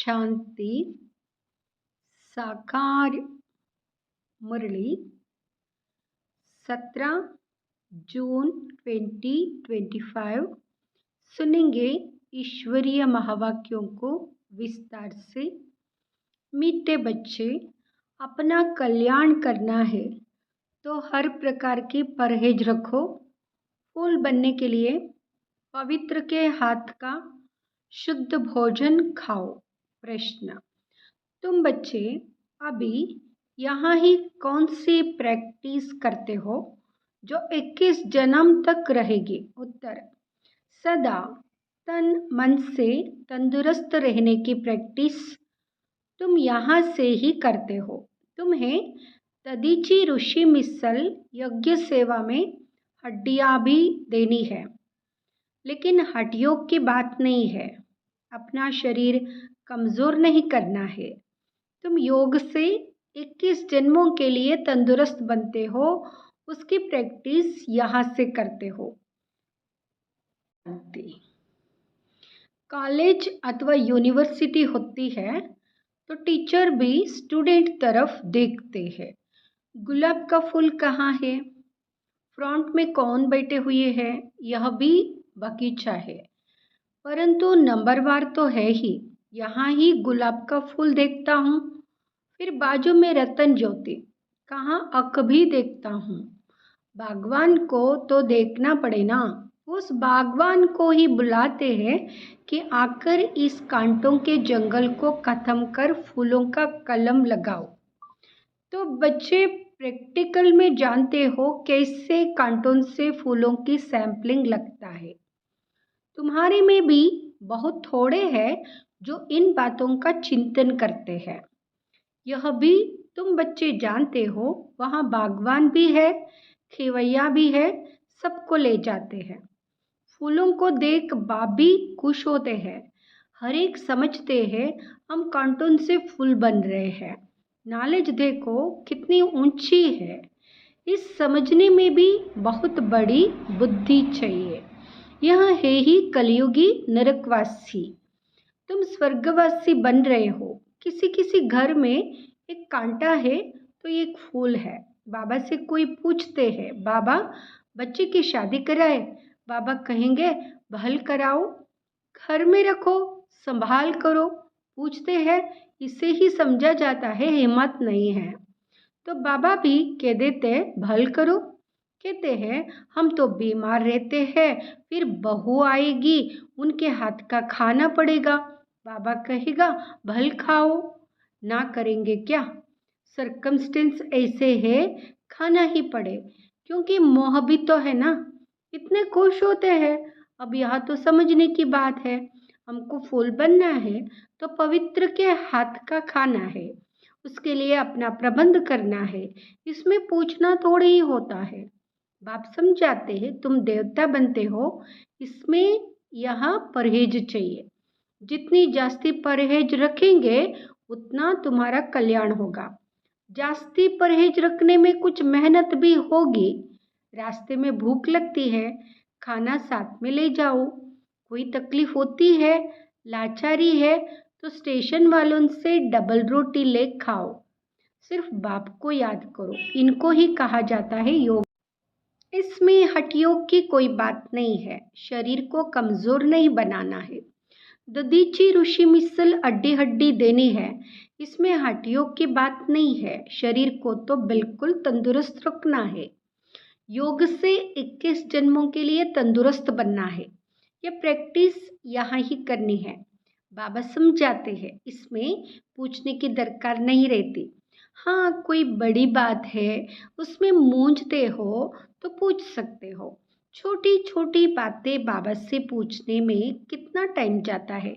शांति साकार मुरली 17 जून 2025 सुनेंगे ईश्वरीय महावाक्यों को विस्तार से। मीठे बच्चे, अपना कल्याण करना है तो हर प्रकार की परहेज रखो। फूल बनने के लिए पवित्र के हाथ का शुद्ध भोजन खाओ। प्रश्न: तुम बच्चे अभी यहाँ ही कौन सी प्रैक्टिस करते हो जो 21 जन्म तक रहेगी? उत्तर: सदा तन मन से तंदुरुस्त रहने की प्रैक्टिस तुम यहाँ से ही करते हो। तुम्हें दधीची ऋषि मिसल यज्ञ सेवा में हड्डियाँ भी देनी है, लेकिन हड्डियों की बात नहीं है। अपना शरीर कमज़ोर नहीं करना है। तुम योग से 21 जन्मों के लिए तंदुरुस्त बनते हो, उसकी प्रैक्टिस यहाँ से करते हो। कॉलेज अथवा यूनिवर्सिटी होती है तो टीचर भी स्टूडेंट तरफ देखते हैं। गुलाब का फूल कहाँ है, फ्रंट में कौन बैठे हुए हैं, यह भी बगीचा है, परंतु नंबरवार तो है ही। यहाँ ही गुलाब का फूल देखता हूँ, फिर बाजू में रतन ज्योति, कहाँ अक भी देखता हूँ। बागवान को तो देखना पड़े ना। उस बागवान को ही बुलाते हैं कि आकर इस कांटों के जंगल को खत्म कर फूलों का कलम लगाओ। तो बच्चे प्रैक्टिकल में जानते हो कैसे कांटों से फूलों की सैंपलिंग लगता है। तुम्हारे में भी बहुत थोड़े हैं जो इन बातों का चिंतन करते हैं। यह भी तुम बच्चे जानते हो, वहाँ बागवान भी है, खेवैया भी है, सबको ले जाते हैं। फूलों को देख बाप भी खुश होते हैं। हर एक समझते हैं हम कांटों से फूल बन रहे हैं। नॉलेज देखो कितनी ऊंची है। इस समझने में भी बहुत बड़ी बुद्धि चाहिए। यह है ही कलयुगी नरकवासी। तुम स्वर्गवासी बन रहे हो। किसी किसी घर में एक कांटा है तो एक फूल है। बाबा से कोई पूछते हैं, बाबा बच्चे की शादी कराए? बाबा कहेंगे बहल कराओ, घर में रखो, संभाल करो। पूछते हैं, इसे ही समझा जाता है हिम्मत नहीं है। तो बाबा भी कह देते भल करो। कहते हैं हम तो बीमार रहते हैं, फिर बहू आएगी, उनके हाथ का खाना पड़ेगा। बाबा कहेगा भल खाओ। ना करेंगे क्या? सर्कमस्टेंस ऐसे है, खाना ही पड़े, क्योंकि मोह भी तो है ना। इतने खुश होते हैं। अब यह तो समझने की बात है, हमको फूल बनना है तो पवित्र के हाथ का खाना है, उसके लिए अपना प्रबंध करना है। इसमें पूछना थोड़ी ही होता है। बाप समझाते हैं तुम देवता बनते हो, इसमें यहाँ परहेज चाहिए। जितनी जास्ती परहेज रखेंगे उतना तुम्हारा कल्याण होगा। जास्ती परहेज रखने में कुछ मेहनत भी होगी। रास्ते में भूख लगती है, खाना साथ में ले जाओ। कोई तकलीफ होती है, लाचारी है, तो स्टेशन वालों से डबल रोटी ले खाओ। सिर्फ बाप को याद करो। इनको ही कहा जाता है योग। इसमें हड्डियों की कोई बात नहीं है। शरीर को कमजोर नहीं बनाना है। दधीची ऋषि मिसल हड्डी हड्डी देनी है, इसमें हड्डियों की बात नहीं है। शरीर को तो बिल्कुल तंदुरुस्त रखना है। योग से 21 जन्मों के लिए तंदुरुस्त बनना है। यह प्रैक्टिस यहाँ ही करनी है। बाबा समझाते हैं, इसमें पूछने की दरकार नहीं रहती। हाँ, कोई बड़ी बात है, उसमें मूंझते हो तो पूछ सकते हो। छोटी छोटी बातें बाबा से पूछने में कितना टाइम जाता है।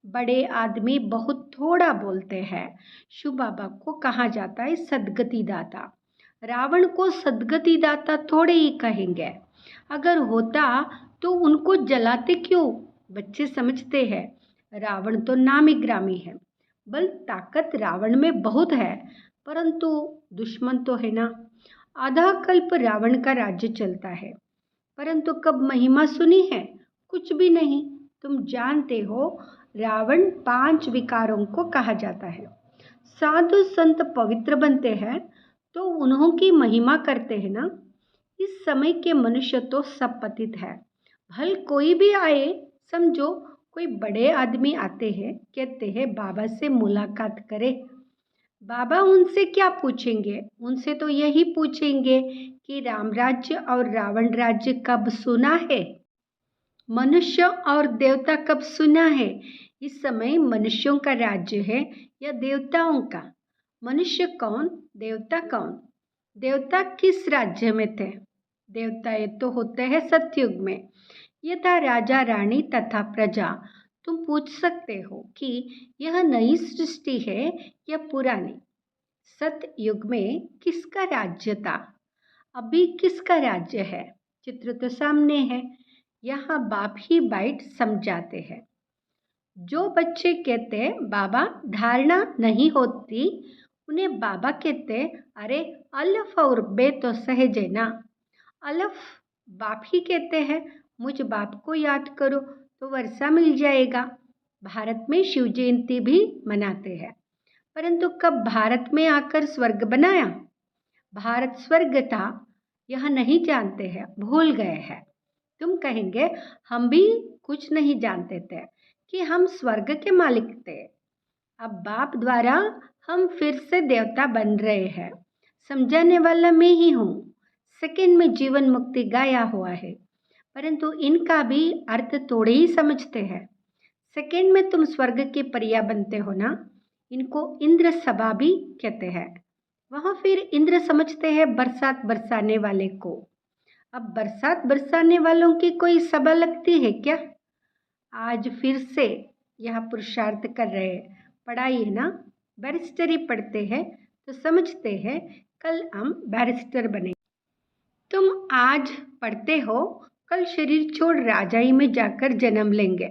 बड़े आदमी बहुत थोड़ा बोलते हैं। शिव बाबा को कहा जाता है सदगति दाता। रावण को सदगति दाता थोड़े ही कहेंगे। अगर होता तो उनको जलाते क्यों? बच्चे समझते हैं रावण तो नामी ग्रामी है। बल ताकत रावण में बहुत है, परंतु दुश्मन तो है ना। आधा कल्प रावण का राज्य चलता है, परंतु कब महिमा सुनी है? कुछ भी नहीं। तुम जानते हो रावण 5 विकारों को कहा जाता है। साधु संत पवित्र बनते हैं तो उन्हों की महिमा करते हैं ना। इस समय के मनुष्य तो सब पतित है। भल कोई भी आए, समझो कोई बड़े आदमी आते हैं, कहते हैं बाबा से मुलाकात करे। बाबा उनसे क्या पूछेंगे? उनसे तो यही पूछेंगे कि राम राज्य और रावण राज्य कब सुना है, मनुष्य और देवता कब सुना है। इस समय मनुष्यों का राज्य है या देवताओं का? मनुष्य कौन, देवता कौन? देवता किस राज्य में थे? देवता ये तो होते हैं सतयुग में। यह था राजा रानी तथा प्रजा। तुम पूछ सकते हो कि यह नई सृष्टि है या पुरानी? सतयुग में किसका राज्य था? अभी किसका राज्य है? चित्र तो सामने है। यहाँ बाप ही बाइट समझाते हैं। जो बच्चे कहते बाबा धारणा नहीं होती, उन्हें बाबा कहते अरे अल्फ और बे तो सहज है ना। अल्फ बाप ही कहते हैं मुझ बाप को याद करो तो वर्षा मिल जाएगा। भारत में शिव जयंती भी मनाते हैं, परंतु कब भारत में आकर स्वर्ग बनाया? भारत स्वर्ग था यह नहीं जानते हैं, भूल गए हैं। तुम कहेंगे हम भी कुछ नहीं जानते थे कि हम स्वर्ग के मालिक थे। अब बाप द्वारा हम फिर से देवता बन रहे हैं। समझाने वाला मैं ही हूँ। सेकंड में जीवन मुक्ति गाया हुआ है, परंतु इनका भी अर्थ थोड़े ही समझते हैं। सेकंड में तुम स्वर्ग के परिया बनते हो ना, इनको इंद्र सभा भी कहते हैं। वहाँ फिर इंद्र समझते हैं बरसात बरसाने वाले को। अब बरसात बरसाने वालों की कोई सभा लगती है क्या? आज फिर से यह पुरुषार्थ कर रहे हैं। पढ़ाई है ना, बैरिस्टरी पढ़ते हैं तो समझते हैं कल हम बैरिस्टर बने। तुम आज पढ़ते हो, कल शरीर छोड़ राजाई में जाकर जन्म लेंगे।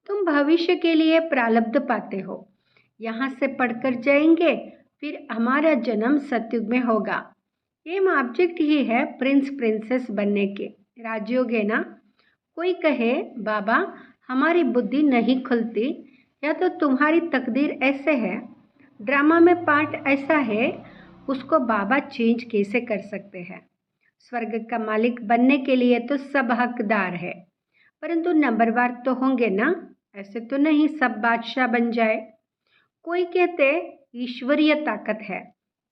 तुम भविष्य के लिए प्रारब्ध पाते हो। यहाँ से पढ़कर जाएंगे, फिर हमारा जन्म सतयुग में होगा। एम ऑब्जेक्ट ही है प्रिंस प्रिंसेस बनने के। राजयोग है ना। कोई कहे बाबा हमारी बुद्धि नहीं खुलती, या तो तुम्हारी तकदीर ऐसे है, ड्रामा में पार्ट ऐसा है, उसको बाबा चेंज कैसे कर सकते हैं? स्वर्ग का मालिक बनने के लिए तो सब हकदार है, परंतु नंबरवार तो होंगे ना। ऐसे तो नहीं सब बादशाह बन जाए। कोई कहते ईश्वरीय ताकत है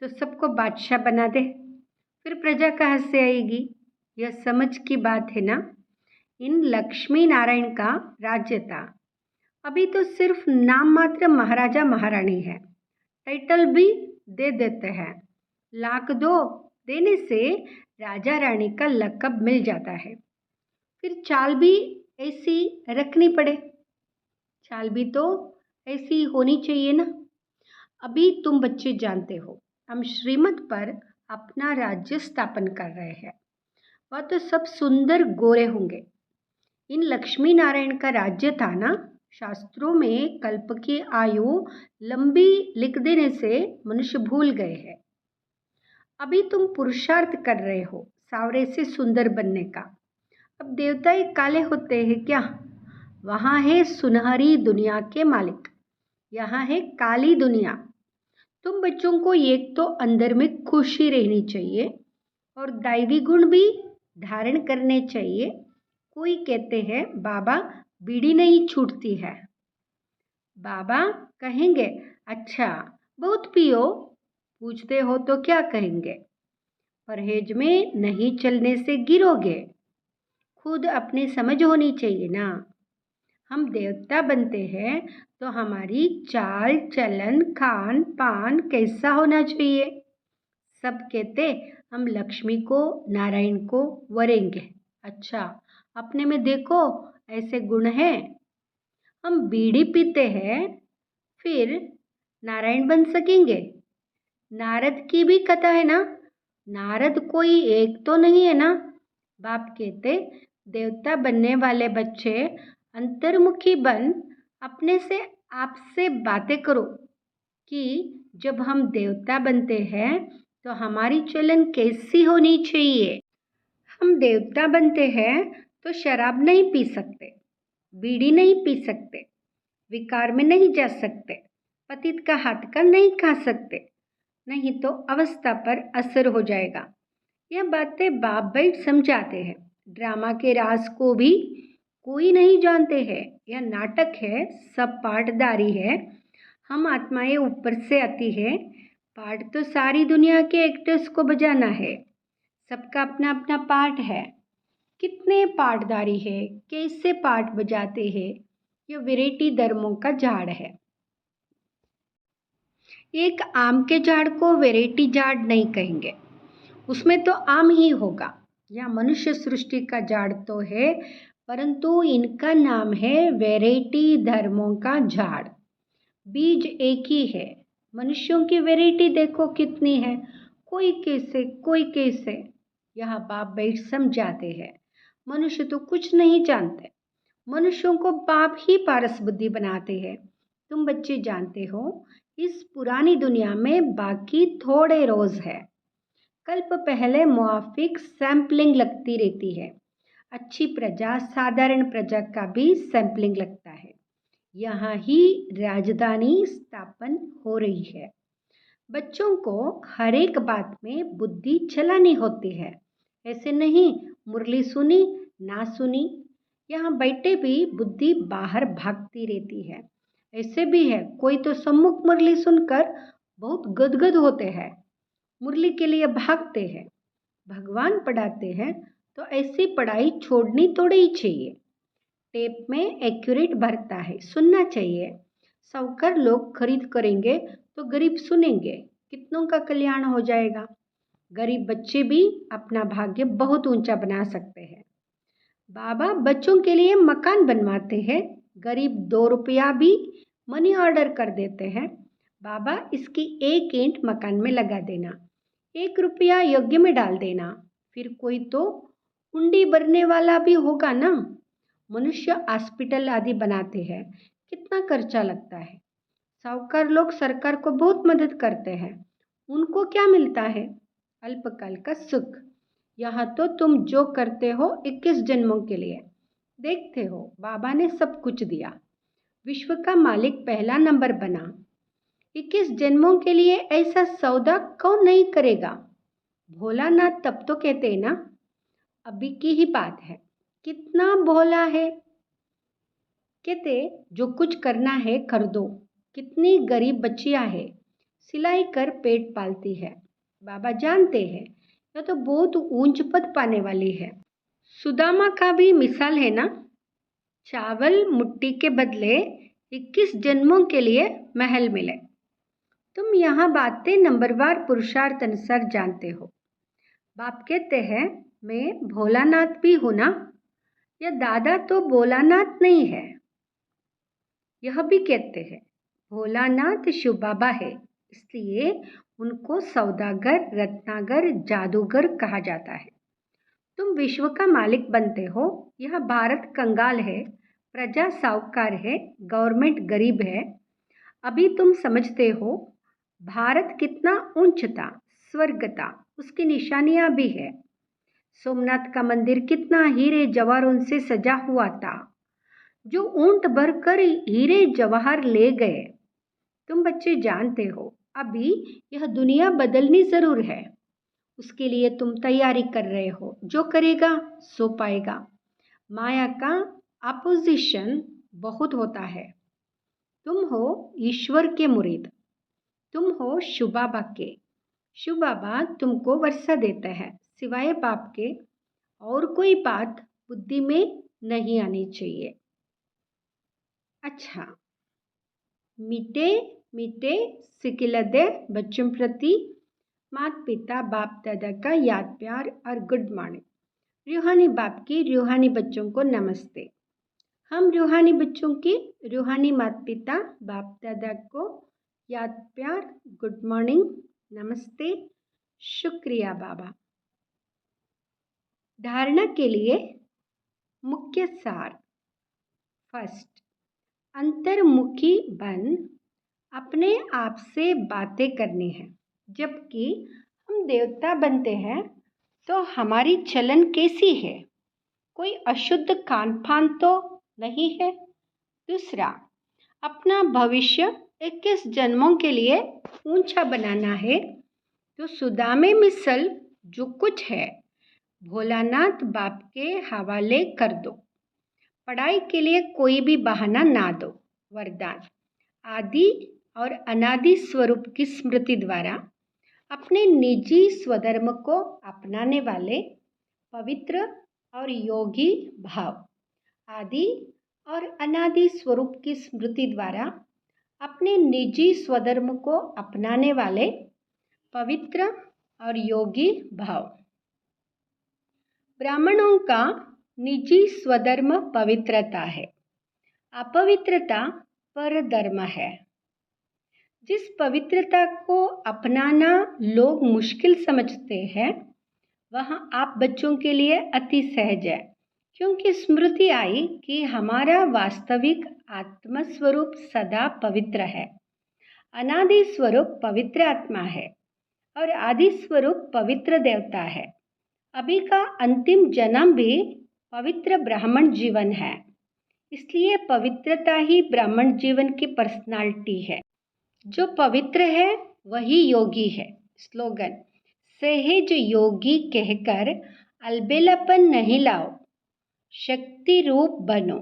तो सबको बादशाह बना दे, फिर प्रजा कहाँ से आएगी? यह समझ की बात है ना। इन लक्ष्मी नारायण का राज्य था। अभी तो सिर्फ नाम मात्र महाराजा महारानी है। टाइटल भी दे देते हैं। लाख दो देने से राजा रानी का लक़ब मिल जाता है। फिर चाल भी ऐसी रखनी पड़े। चाल भी तो ऐसी होनी चाहिए ना। अभी तुम बच्चे जानते हो हम श्रीमत पर अपना राज्य स्थापन कर रहे हैं। वह तो सब सुंदर गोरे होंगे। इन लक्ष्मी नारायण का राज्य था ना। शास्त्रों में कल्प की आयु लंबी लिख देने से मनुष्य भूल गए हैं। अभी तुम पुरुषार्थ कर रहे हो सावरे से सुंदर बनने का। अब देवता एक काले होते हैं क्या? वहाँ है सुनहरी दुनिया के मालिक, यहाँ है काली दुनिया। तुम बच्चों को एक तो अंदर में खुशी रहनी चाहिए और दैवी गुण भी धारण करने चाहिए। कोई कहते हैं बाबा बीड़ी नहीं छूटती है। बाबा कहेंगे अच्छा बहुत पियो। पूछते हो तो क्या कहेंगे? परहेज में नहीं चलने से गिरोगे। खुद अपनी समझ होनी चाहिए ना। हम देवता बनते हैं तो हमारी चाल चलन खान पान कैसा होना चाहिए? सब कहते हम लक्ष्मी को नारायण को वरेंगे। अच्छा अपने में देखो ऐसे गुण हैं। हम बीड़ी पीते हैं फिर नारायण बन सकेंगे? नारद की भी कथा है ना। नारद कोई एक तो नहीं है ना। बाप कहते देवता बनने वाले बच्चे अंतर्मुखी बन अपने से आपसे बातें करो कि जब हम देवता बनते हैं तो हमारी चलन कैसी होनी चाहिए। हम देवता बनते हैं तो शराब नहीं पी सकते, बीड़ी नहीं पी सकते, विकार में नहीं जा सकते, पतित का हाथ का नहीं खा सकते, नहीं तो अवस्था पर असर हो जाएगा। यह बातें बाप बैठ समझाते हैं। ड्रामा के राज को भी कोई नहीं जानते हैं। यह नाटक है, सब पाठदारी है। हम आत्माएं ऊपर से आती है, पाठ तो सारी दुनिया के एक्टर्स को बजाना है। सबका अपना अपना पाठ है। कितने पाठदारी है, कैसे पाठ बजाते हैं। यह वैरायटी धर्मों का झाड़ है। एक आम के झाड़ को वैरायटी झाड़ नहीं कहेंगे, उसमें तो आम ही होगा। यह मनुष्य सृष्टि का झाड़ तो है, परंतु इनका नाम है वैरायटी धर्मों का झाड़। बीज एक ही है। मनुष्यों की वैरायटी देखो कितनी है, कोई कैसे कोई कैसे। यहाँ बाप बैठ समझाते हैं। मनुष्य तो कुछ नहीं जानते, मनुष्यों को बाप ही पारस बुद्धि बनाते हैं। तुम बच्चे जानते हो, इस पुरानी दुनिया में बाकी थोड़े रोज है। कल्प पहले मुआफिक सैंपलिंग लगती रहती है। अच्छी प्रजा, साधारण प्रजा का भी सैंपलिंग लगता है। यहाँ ही राजधानी स्थापन हो रही है। बच्चों को हर एक बात में बुद्धि चलानी होती है। ऐसे नहीं मुरली सुनी ना सुनी, यहाँ बैठे भी बुद्धि बाहर भागती रहती है। ऐसे भी है, कोई तो सम्मुख मुरली सुनकर बहुत गदगद होते हैं, मुरली के लिए भागते हैं। भगवान पढ़ाते हैं तो ऐसी पढ़ाई छोड़नी थोड़ी ही चाहिए। टेप में एक्यूरेट भरता है, सुनना चाहिए। साहूकार लोग खरीद करेंगे तो गरीब सुनेंगे, कितनों का कल्याण हो जाएगा। गरीब बच्चे भी अपना भाग्य बहुत ऊंचा बना सकते हैं। बाबा बच्चों के लिए मकान बनवाते हैं। गरीब 2 रुपया भी मनी ऑर्डर कर देते हैं। बाबा इसकी 1 ईंट मकान में लगा देना, 1 रुपया यज्ञ में डाल देना, फिर कोई तो कुंडी भरने वाला भी होगा ना। मनुष्य हॉस्पिटल आदि बनाते हैं, कितना खर्चा लगता है। साहूकार लोग सरकार को बहुत मदद करते हैं, उनको क्या मिलता है? अल्पकाल का सुख। यहाँ तो तुम जो करते हो 21 जन्मों के लिए, देखते हो बाबा ने सब कुछ दिया। विश्व का मालिक पहला नंबर बना। 21 जन्मों के लिए ऐसा सौदा कौन नहीं करेगा? भोलानाथ तब तो कहते हैं ना, अभी की ही बात है, कितना भोला है। कहते जो कुछ करना है कर दो। कितनी गरीब बच्चियां है, सिलाई कर पेट पालती है। बाबा जानते हैं यह तो बहुत ऊंच पद पाने वाली है। सुदामा का भी मिसाल है ना, चावल मुट्ठी के बदले 21 जन्मों के लिए महल मिले। तुम यहाँ बातें नंबरवार पुरुषार्थ अनुसार जानते हो। बाप कहते हैं मैं भोलानाथ भी हूं ना। यह दादा तो भोलानाथ नहीं है। यह भी कहते हैं भोलानाथ शिव बाबा है, इसलिए उनको सौदागर, रत्नागर, जादूगर कहा जाता है। तुम विश्व का मालिक बनते हो। यह भारत कंगाल है, प्रजा साहूकार है, गवर्नमेंट गरीब है। अभी तुम समझते हो भारत कितना ऊंच था, स्वर्ग था, उसकी निशानियां भी है। सोमनाथ का मंदिर कितना हीरे जवाहरों से सजा हुआ था, जो ऊंट भरकर हीरे जवाहर ले गए। तुम बच्चे जानते हो अभी यह दुनिया बदलनी जरूर है, उसके लिए तुम तैयारी कर रहे हो। जो करेगा सो पाएगा। माया का अपोजिशन बहुत होता है। तुम हो ईश्वर के मुरीद, तुम हो शिव बाबा के। शिव बाबा तुमको वर्षा देते हैं, सिवाय बाप के और कोई बात बुद्धि में नहीं आनी चाहिए। अच्छा, मीठे मीठे सिकिलदे बच्चों प्रति माता पिता बाप दादा का याद प्यार और गुड मॉर्निंग। रूहानी बाप की रूहानी बच्चों को नमस्ते। हम रूहानी बच्चों की रूहानी माता पिता बाप दादा को याद प्यार, गुड मॉर्निंग, नमस्ते, शुक्रिया बाबा। धारणा के लिए मुख्य सार। फर्स्ट, अंतर्मुखी बन अपने आप से बातें करनी है। जबकि हम देवता बनते हैं तो हमारी चलन कैसी है? कोई अशुद्ध खान पान तो नहीं है? दूसरा, अपना भविष्य 21 जन्मों के लिए ऊंचा बनाना है तो सुदामे मिसल जो कुछ है भोलानाथ बाप के हवाले कर दो। पढ़ाई के लिए कोई भी बहाना ना दो। वरदान, आदि और अनादि स्वरूप की स्मृति द्वारा अपने निजी स्वधर्म को अपनाने वाले पवित्र और योगी भाव। आदि और अनादि स्वरूप की स्मृति द्वारा अपने निजी स्वधर्म को अपनाने वाले पवित्र और योगी भाव। ब्राह्मणों का निजी स्वधर्म पवित्रता है, अपवित्रता परधर्म है। जिस पवित्रता को अपनाना लोग मुश्किल समझते हैं वह आप बच्चों के लिए अति सहज है, क्योंकि स्मृति आई कि हमारा वास्तविक आत्मस्वरूप सदा पवित्र है। अनादि स्वरूप पवित्र आत्मा है और आदि स्वरूप पवित्र देवता है। अभी का अंतिम जन्म भी पवित्र ब्राह्मण जीवन है, इसलिए पवित्रता ही ब्राह्मण जीवन की पर्सनालिटी है। जो पवित्र है वही योगी है। स्लोगन, सहज योगी कहकर अलबेलापन नहीं लाओ, शक्ति रूप बनो।